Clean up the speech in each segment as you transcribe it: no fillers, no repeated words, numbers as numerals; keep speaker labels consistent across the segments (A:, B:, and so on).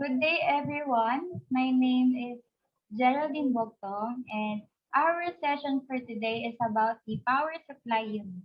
A: Good day, everyone. My name is Geraldine Bogtong, and our session for today is about the power supply unit.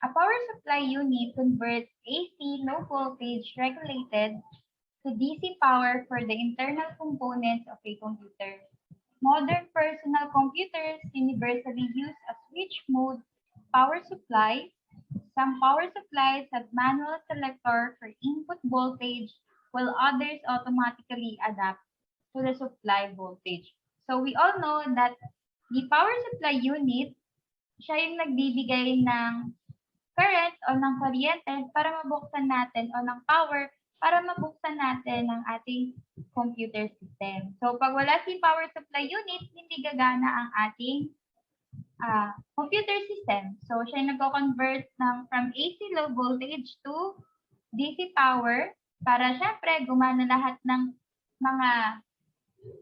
A: A power supply unit converts AC low voltage regulated to DC power for the internal components of a computer. Modern personal computers universally use a switch mode power supply. Some power supplies have manual selector for input voltage, while others automatically adapt to the supply voltage. So we all know that the power supply unit, siya yung nagbibigay ng current o ng kuryente para mabuksan natin o ng power para mabuksan natin ang ating computer system. So pag wala si power supply unit, hindi gagana ang ating computer system. So siya yung nagko-convert from AC low voltage to DC power para syempre gumana lahat ng mga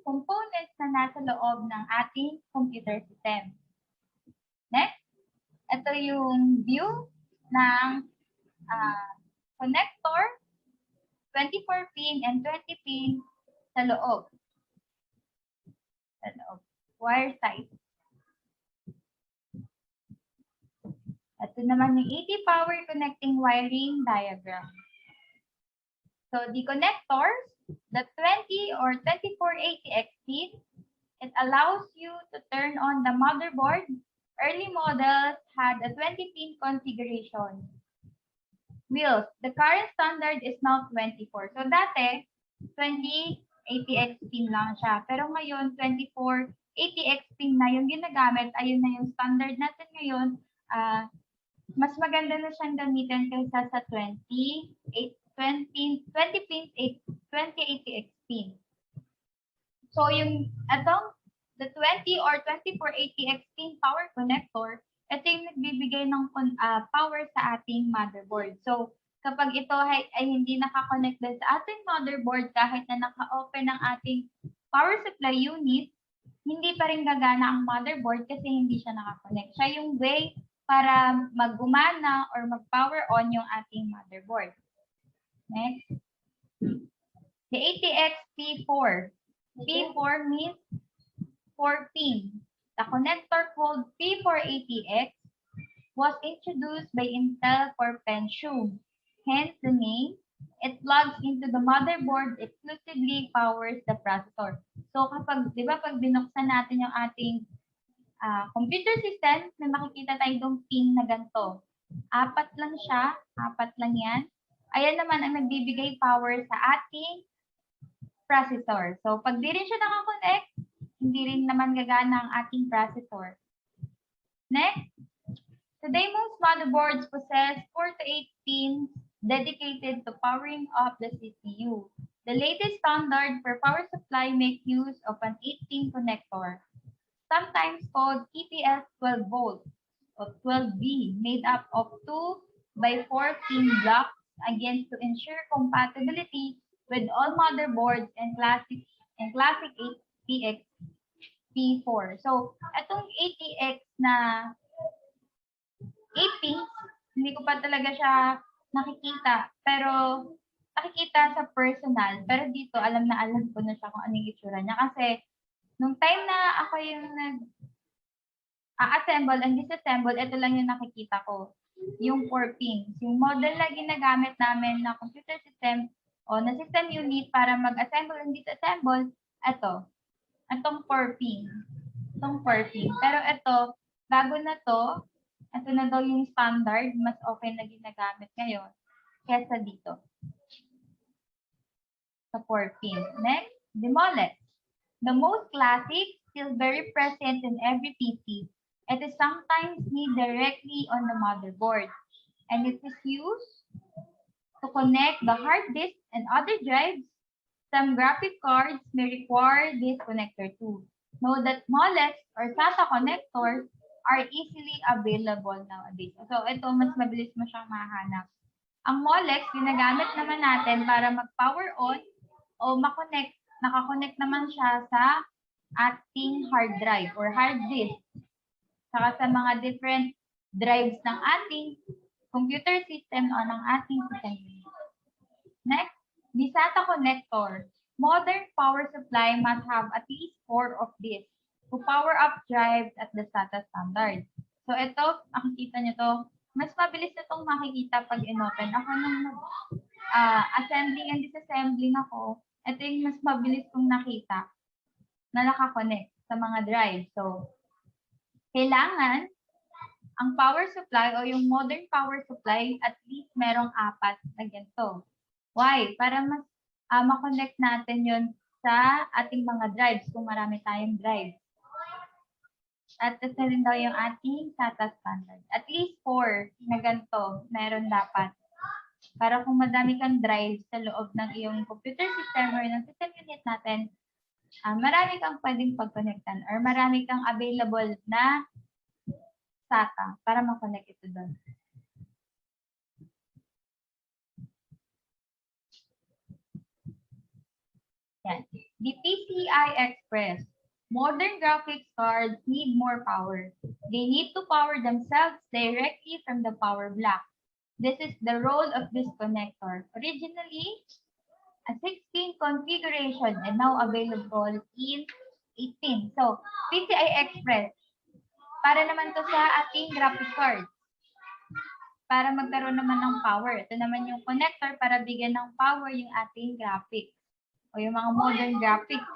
A: components na nasa loob ng ating computer system. Next, ito yung view ng connector, 24 pin and 20 pin sa loob. Wire side. Ito naman yung 80 power connecting wiring diagram. So the connectors, the 20 or 2480X pin, it allows you to turn on the motherboard. Early models had a 20-pin configuration. Wheels, the current standard is now 24. So dati, 2080X pin lang siya. Pero ngayon, 2480X pin na yung ginagamit. Ayun na yung standard natin ngayon. Mas maganda na siyang gamitin kaysa sa 20 pins 2080X pin. So yung the 20 or 2480X pin power connector, ito yung nagbibigay ng power sa ating motherboard. So kapag ito ay hindi nakakonect din sa ating motherboard kahit na naka-open ang ating power supply unit, hindi pa rin gagana ang motherboard kasi hindi siya nakakonect. Siya yung way para maggumana or mag-power on yung ating motherboard. Next. The ATX P4. P4 means 4 pin. The connector called P480X was introduced by Intel for Pentium. Hence the name. It plugs into the motherboard, exclusively powers the processor. So kapag, di ba, pag binuksan natin yung ating computer system, may makikita tayo itong pin na ganito. Apat lang siya, apat lang yan. Ayan naman ang nagbibigay power sa ating processor. So pag di rin siya nakakonect, hindi rin naman gagana ang ating processor. Next, today most motherboards possess 4 to 8 pins dedicated to powering up the CPU. The latest standard for power supply makes use of an 8-pin connector, sometimes called EPS 12 volt or 12V, made up of 2 by 4 pin blocks again to ensure compatibility with all motherboards and classic 8PX P4. So, itong ATX na 8 pins, hindi ko pa talaga siya nakikita. Pero, nakikita sa personal. Pero dito, alam ko na siya kung ano yung itsura niya. Kasi, nung time na ako yung assemble and disassemble, ito lang yung nakikita ko. Yung 4 pins. Yung model na ginagamit namin na computer system o na system unit para mag-assemble and disassemble, itong 4 pin. Itong 4 pin. Pero ito, bago na to, ito na daw yung standard, mas okay na ginagamit ngayon kesa dito. Sa 4 pin. Next, the Molex. The most classic, still very present in every PC. It is sometimes made directly on the motherboard. And it is used to connect the hard disk and other drives. Some graphic cards may require this connector too. Know that Molex or SATA connectors are easily available nowadays. So, ito, mas mabilis mo siyang mahanap. Ang Molex, ginagamit naman natin para mag-power on o nakakonect naman siya sa ating hard drive or hard disk. Saka sa mga different drives ng ating computer system o ng ating system. Next, the SATA connector. Modern power supply must have at least 4 of these to power up drives at the SATA standard. So ito, makikita nyo to, mas mabilis na itong makikita pag in-open. Ako nung assembling and disassembling ako, ito yung mas mabilis kong nakita na nakakonect sa mga drive. So, kailangan ang power supply o yung modern power supply at least merong 4 na ganito. Why? Para mas ma-connect natin yun sa ating mga drives kung marami tayong drives. At ito rin daw yung ating SATA standard. At least 4 na ganito meron dapat. Para kung madami kang drives sa loob ng iyong computer system or ng system unit natin, marami kang pwedeng pag-connectan or marami kang available na SATA para ma-connect ito doon. Yan. The PCI Express. Modern graphics cards need more power. They need to power themselves directly from the power block. This is the role of this connector. Originally, a 16 configuration and now available in 18. So, PCI Express. Para naman to sa ating graphic card. Para magkaroon naman ng power. Ito naman yung connector para bigyan ng power yung ating graphics. O yung mga modern graphics.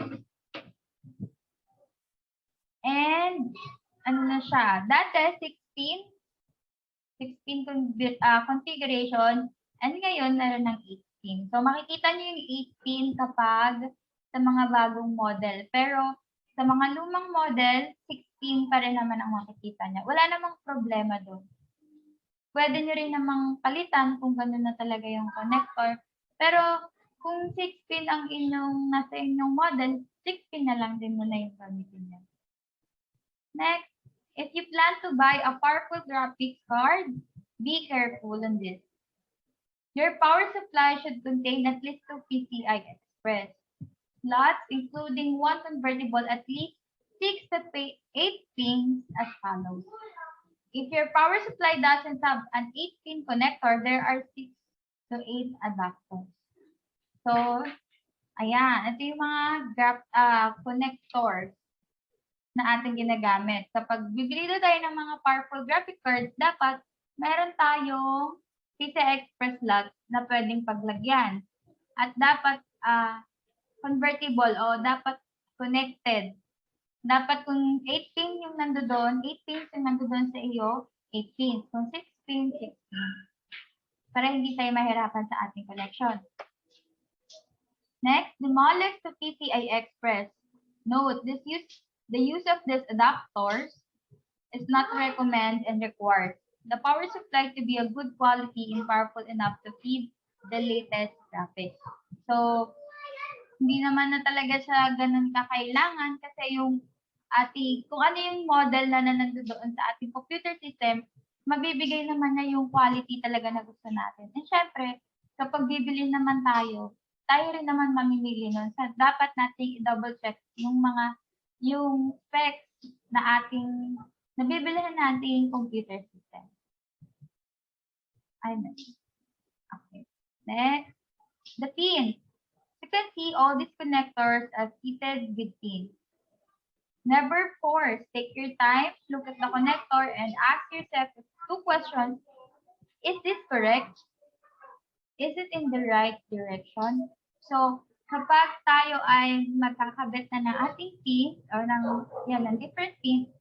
A: And, ano na siya? Dati, 16 configuration. And ngayon, meron ng 18. So, makikita nyo yung 18 kapag sa mga bagong model. Pero, sa mga lumang model, 16 pa rin naman ang makikita niya. Wala namang problema doon. Pwede nyo rin namang palitan kung gano'n na talaga yung connector. Pero kung 16 ang nasa inyong model, 16 na lang din muna yung gamitin niya. Next, if you plan to buy a powerful graphics card, be careful on this. Your power supply should contain at least 2 PCI Express slots, including one convertible at least 6 to 8 pins as follows. If your power supply doesn't have an 8-pin connector, there are 6 to 8 adapters. So, ayan, ito yung mga connectors na ating ginagamit. Kapag bibili na tayo ng mga powerful graphic cards, dapat meron tayong PCI Express slots na pwedeng paglagyan. At dapat convertible o dapat connected. Dapat kung 8 pin yung nandoon, 8 pins yung nandoon sa iyo, 8 pins. Kung 6 pins, 6 pins. Para hindi tayo mahirapan sa ating connection. Next, the Molex to PCI Express. Note, the use of these adapters is not recommended and required. The power supply to be a good quality and powerful enough to feed the latest graphics. So, hindi naman na talaga siya ganun kakailangan kasi yung kung ano yung model na nandoon sa ating computer system, mabibigay naman na yung quality talaga na gusto natin. And syempre, kapag bibili naman tayo rin naman mamimili nun. So, dapat natin i-double check yung specs na nabibilihan natin computer system. Ayun. Okay. Next, the pins. You can see all these connectors are fitted with pins. Never force. Take your time, look at the connector, and ask yourself 2 questions. Is this correct? Is it in the right direction? So, kapag tayo ay magkakabit na ng ating pins or ng different pins,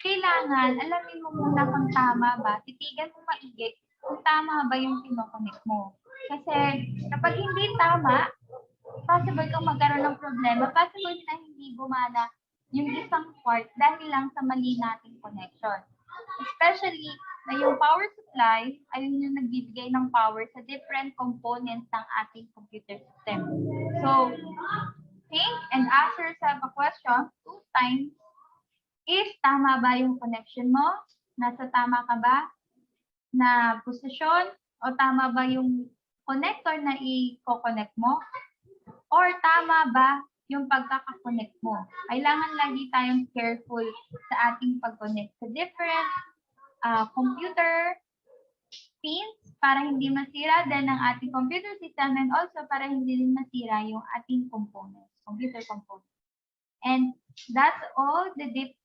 A: kailangan alamin mo muna kung tama ba. Titigan mo maigi kung tama ba yung pinoconnect mo. Kasi kapag hindi tama, possible kang magkaroon ng problema. Possible na hindi gumana yung isang part dahil lang sa mali nating connection. Especially na yung power supply ay yung nagbibigay ng power sa different components ng ating computer system. So, think and ask yourself a question 2 times. If tama ba yung connection mo? Nasa tama ka ba na posisyon? O tama ba yung connector na i-connect mo? Or tama ba yung pagkaka-connect mo? Kailangan lagi tayong careful sa ating pag-connect sa different computer pins para hindi masira din ang ating computer system and also para hindi din masira yung ating components, computer components. And that's all the tips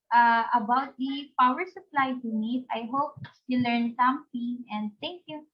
A: about the power supply unit. I hope you learned something and thank you.